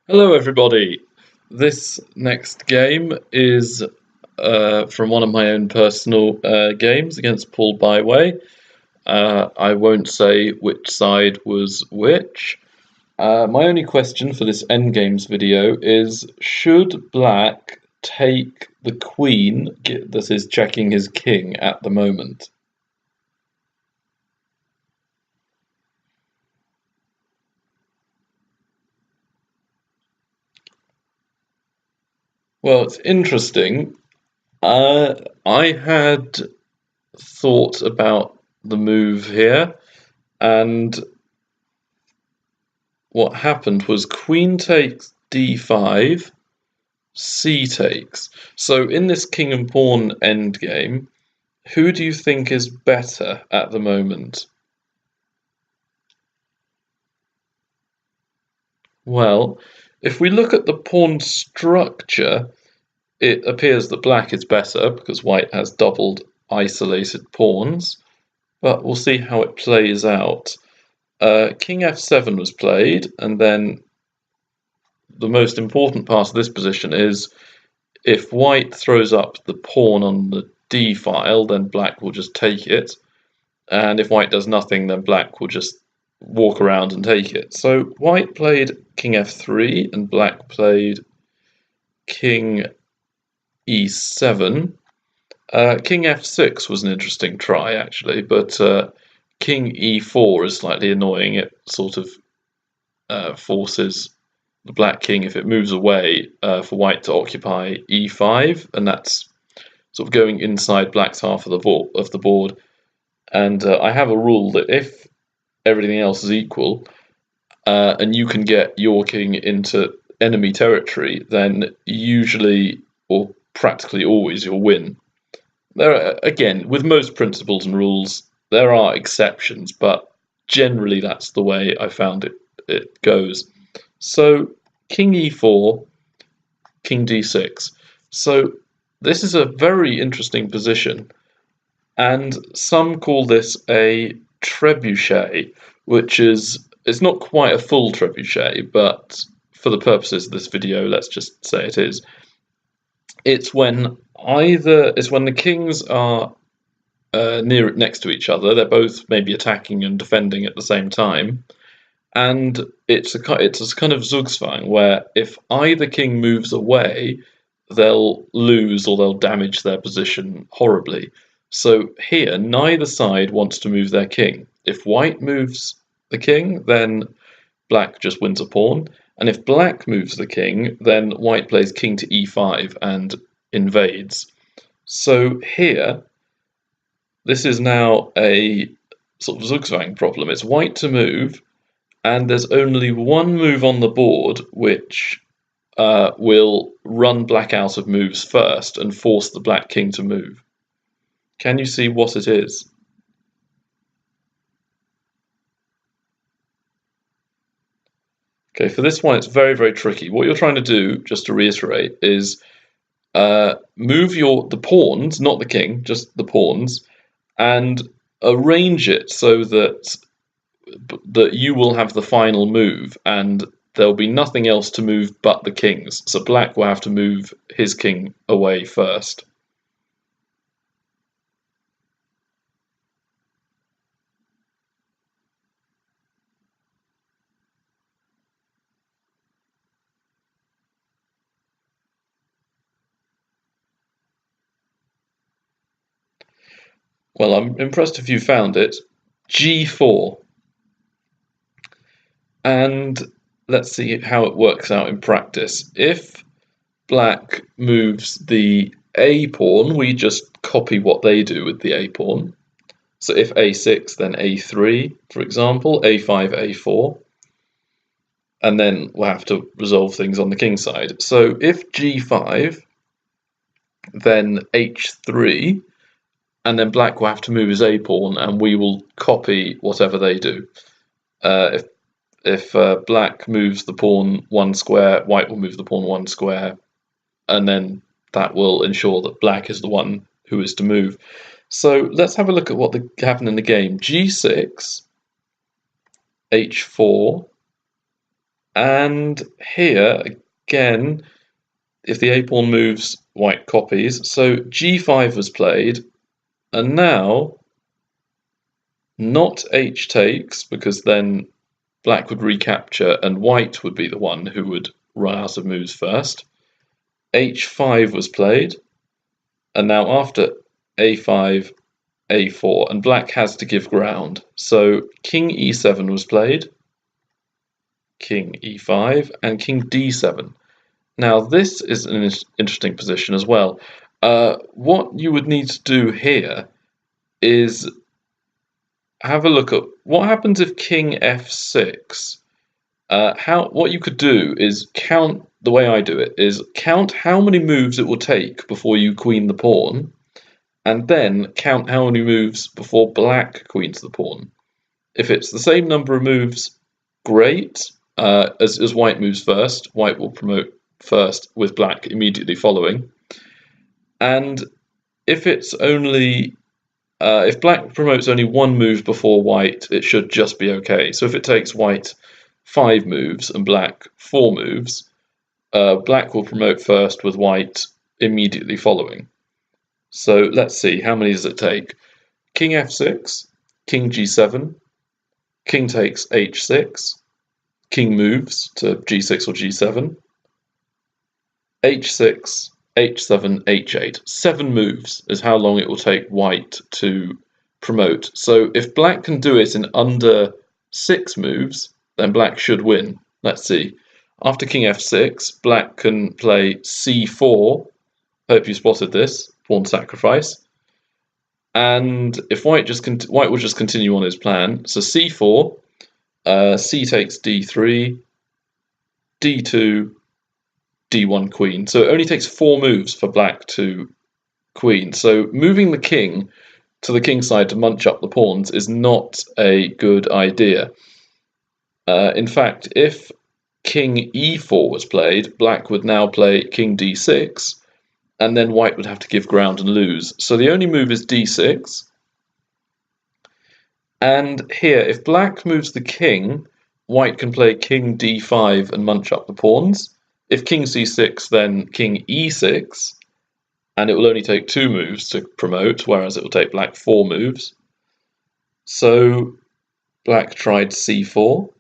Hello, everybody. This next game is from one of my own personal games against Paul Byway. I won't say which side was which. My only question for this endgames video is: should Black take the queen that is checking his king at the moment? Well, it's interesting. I had thought about the move here, and what happened was queen takes d5, c takes. So in this king and pawn endgame, who do you think is better at the moment? Well, if we look at the pawn structure, it appears that black is better because white has doubled isolated pawns, but we'll see how it plays out. King f7 was played, and then the most important part of this position is if white throws up the pawn on the d file, then black will just take it. And if white does nothing, then black will just walk around and take it. So white played king f3 and black played king e7. King f6 was an interesting try, actually, but king e4 is slightly annoying. It sort of forces the black king, if it moves away, for white to occupy e5, and that's sort of going inside black's half of the board. And I have a rule that if everything else is equal, and you can get your king into enemy territory, then usually or practically always you'll win. Again, with most principles and rules, there are exceptions, but generally that's the way I found it goes. So king e4, king d6. So this is a very interesting position, and some call this a trebuchet, which is it's not quite a full trebuchet, but for the purposes of this video, let's just say it is. It's when the kings are next to each other. They're both maybe attacking and defending at the same time, and it's a kind of Zugzwang where if either king moves away, they'll lose or they'll damage their position horribly. So here, neither side wants to move their king. If white moves the king, then black just wins a pawn, and if black moves the king, then white plays king to e5 and invades. So here, this is now a sort of Zugzwang problem. It's white to move, and there's only one move on the board which will run black out of moves first and force the black king to move. Can you see what it is? Okay, for this one, it's very, very tricky. What you're trying to do, just to reiterate, is move the pawns, not the king, just the pawns, and arrange it so that you will have the final move, and there'll be nothing else to move but the kings. So black will have to move his king away first. Well, I'm impressed if you found it. G4. And let's see how it works out in practice. If black moves the a pawn, we just copy what they do with the a pawn. So if a6, then a3, for example, a5, a4. And then we'll have to resolve things on the king side. So if g5, then h3, and then black will have to move his a pawn, and we will copy whatever they do. If black moves the pawn one square, white will move the pawn one square, and then that will ensure that black is the one who is to move. So let's have a look at what happened in the game. G6, H4, And here, again, if the a-pawn moves, white copies. So g5 was played, and now not h takes, because then black would recapture and white would be the one who would run out of moves first. h5 was played, and now after a5, a4, and black has to give ground. So king e7 was played, king e5, and king d7. Now this is an interesting position as well. What you would need to do here is have a look at what happens if king f6. What you could do is count. The way I do it is count how many moves it will take before you queen the pawn, and then count how many moves before black queens the pawn. If it's the same number of moves, great. As white moves first, white will promote first with black immediately following. And if it's only if black promotes only one move before white, it should just be okay. So if it takes white 5 moves and black 4 moves, black will promote first with white immediately following. So let's see, how many does it take? King f6, king g7, king takes h6, king moves to g6 or g7, h6, h7, h8. 7 moves is how long it will take white to promote. So if black can do it in under 6 moves, then black should win. Let's see. After king f6, black can play c4. Hope you spotted this. Pawn sacrifice. And if white will just continue on his plan. So c4, c takes d3, d2, d1 queen. So it only takes 4 moves for black to queen. So moving the king to the king side to munch up the pawns is not a good idea. In fact, if king e4 was played, black would now play king d6, and then white would have to give ground and lose. So the only move is d6. And here, if black moves the king, white can play king d5 and munch up the pawns. If king c6, then king e6, and it will only take 2 moves to promote, whereas it will take black 4 moves. So black tried c4.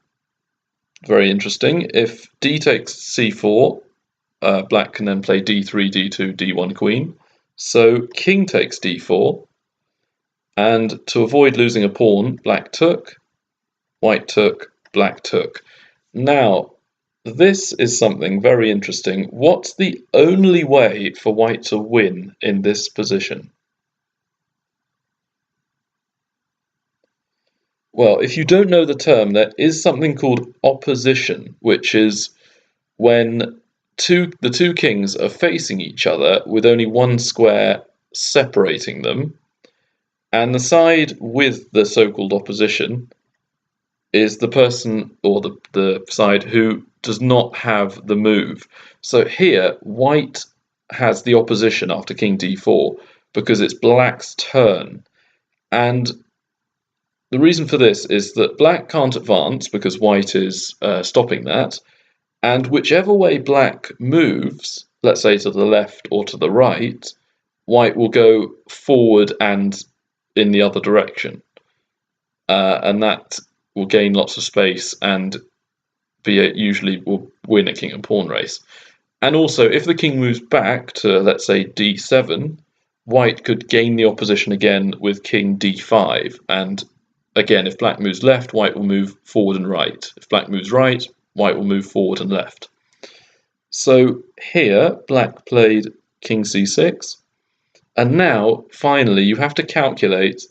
Very interesting. If d takes c4, black can then play d3, d2, d1 queen. So king takes d4, and to avoid losing a pawn, black took, white took, black took. Now, this is something very interesting. What's the only way for white to win in this position? Well, if you don't know the term, there is something called opposition, which is when the two kings are facing each other with only one square separating them, and the side with the so-called opposition is the person or the side who does not have the move. So here, white has the opposition after king d4 because it's black's turn. And the reason for this is that black can't advance because white is stopping that. And whichever way black moves, let's say to the left or to the right, white will go forward and in the other direction. And that will gain lots of space and usually will win a king and pawn race. And also, if the king moves back to, let's say, d7, white could gain the opposition again with king d5. And again, if black moves left, white will move forward and right. If black moves right, white will move forward and left. So here, black played king c6. And now, finally, you have to calculate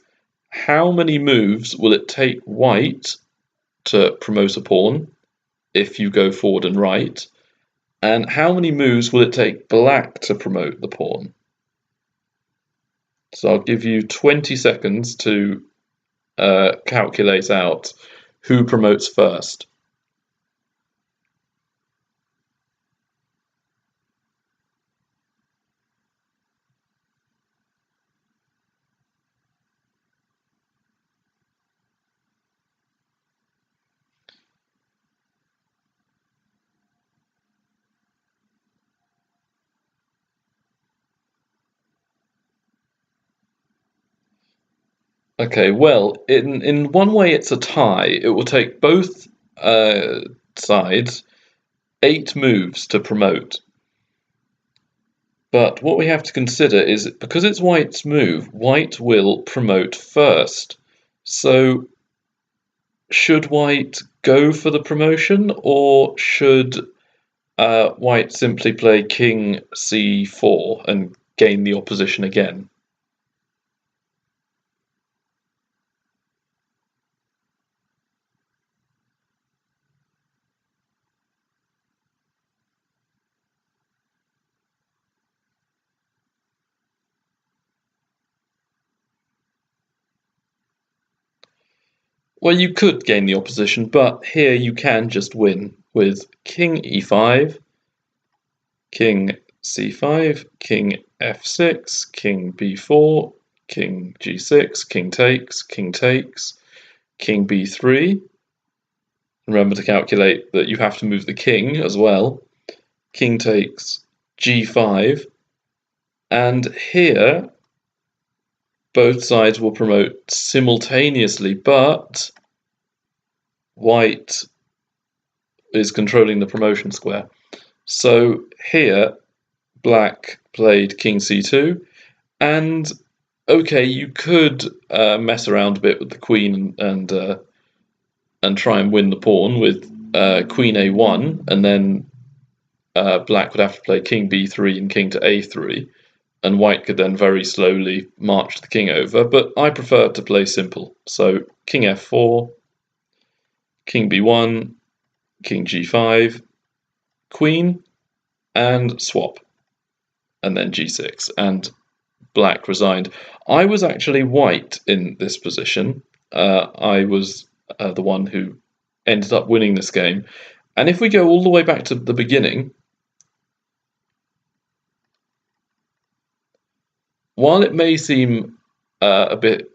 how many moves will it take white to promote a pawn if you go forward and right, and how many moves will it take black to promote the pawn? So I'll give you 20 seconds to calculate out who promotes first. Okay, well, in one way it's a tie. It will take both sides 8 moves to promote. But what we have to consider is because it's White's move, White will promote first. So should White go for the promotion, or should White simply play King c4 and gain the opposition again? Well, you could gain the opposition, but here you can just win with King e5, King c5, King f6, King b4, King g6, King takes, King takes, King b3. Remember to calculate that you have to move the king as well. King takes g5, and here both sides will promote simultaneously, but White is controlling the promotion square. So here, Black played King c2, and okay, you could mess around a bit with the queen and try and win the pawn with Queen a1, and then Black would have to play King b3 and King to a3, and White could then very slowly march the king over. But I prefer to play simple. So King f4, King b1, King g5, Queen, and swap, and then g6, and Black resigned. I was actually White in this position. I was the one who ended up winning this game. And if we go all the way back to the beginning, while it may seem a bit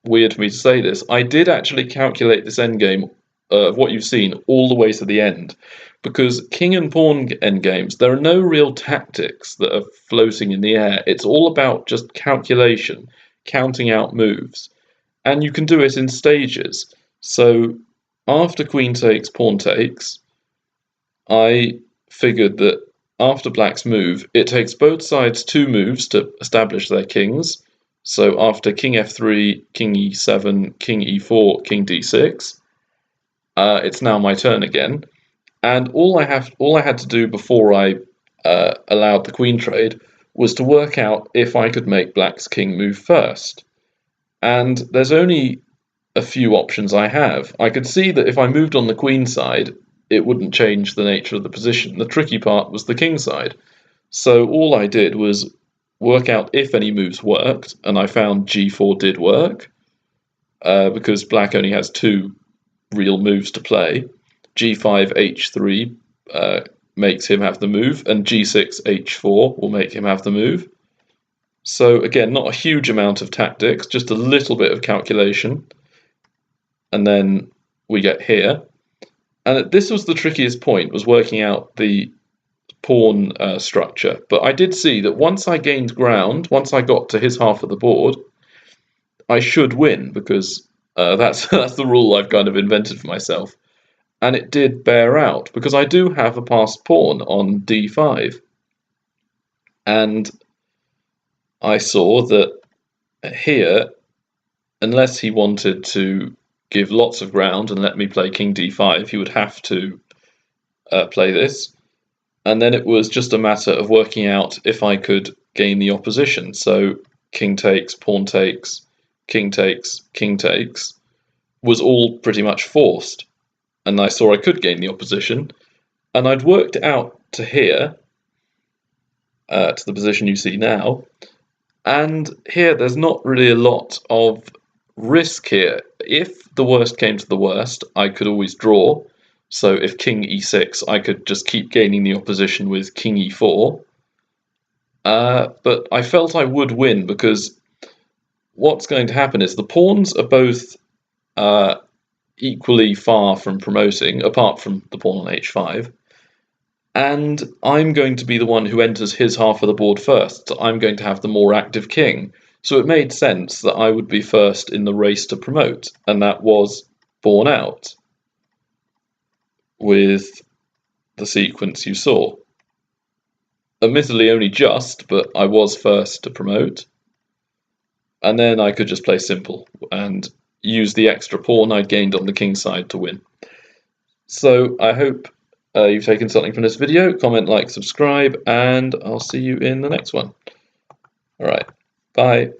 weird for me to say this, I did actually calculate this endgame of what you've seen all the way to the end. Because king and pawn endgames, there are no real tactics that are floating in the air. It's all about just calculation, counting out moves. And you can do it in stages. So after queen takes, pawn takes, I figured that after Black's move, it takes both sides 2 moves to establish their kings. So after king f3, king e7, king e4, king d6, it's now my turn again. And all I had to do before I allowed the queen trade was to work out if I could make Black's king move first. And there's only a few options I have. I could see that if I moved on the queen side, it wouldn't change the nature of the position. The tricky part was the king side. So all I did was work out if any moves worked, and I found g4 did work, because Black only has 2 real moves to play. g5 h3 makes him have the move, and g6 h4 will make him have the move. So again, not a huge amount of tactics, just a little bit of calculation. And then we get here. And this was the trickiest point, was working out the pawn structure. But I did see that once I gained ground, once I got to his half of the board, I should win, because that's the rule I've kind of invented for myself. And it did bear out, because I do have a passed pawn on d5. And I saw that here, unless he wanted to give lots of ground and let me play king d5, he would have to play this. And then it was just a matter of working out if I could gain the opposition. So king takes, pawn takes, king takes, king takes was all pretty much forced. And I saw I could gain the opposition. And I'd worked it out to here, to the position you see now. And here there's not really a lot of risk here. If the worst came to the worst, I could always draw. So if king e6, I could just keep gaining the opposition with king e4. But I felt I would win, because what's going to happen is the pawns are both equally far from promoting, apart from the pawn on h5. And I'm going to be the one who enters his half of the board first. So I'm going to have the more active king. So it made sense that I would be first in the race to promote, and that was borne out with the sequence you saw. Admittedly only just, but I was first to promote. And then I could just play simple and use the extra pawn I'd gained on the king side to win. So I hope you've taken something from this video. Comment, like, subscribe, and I'll see you in the next one. Alright, bye.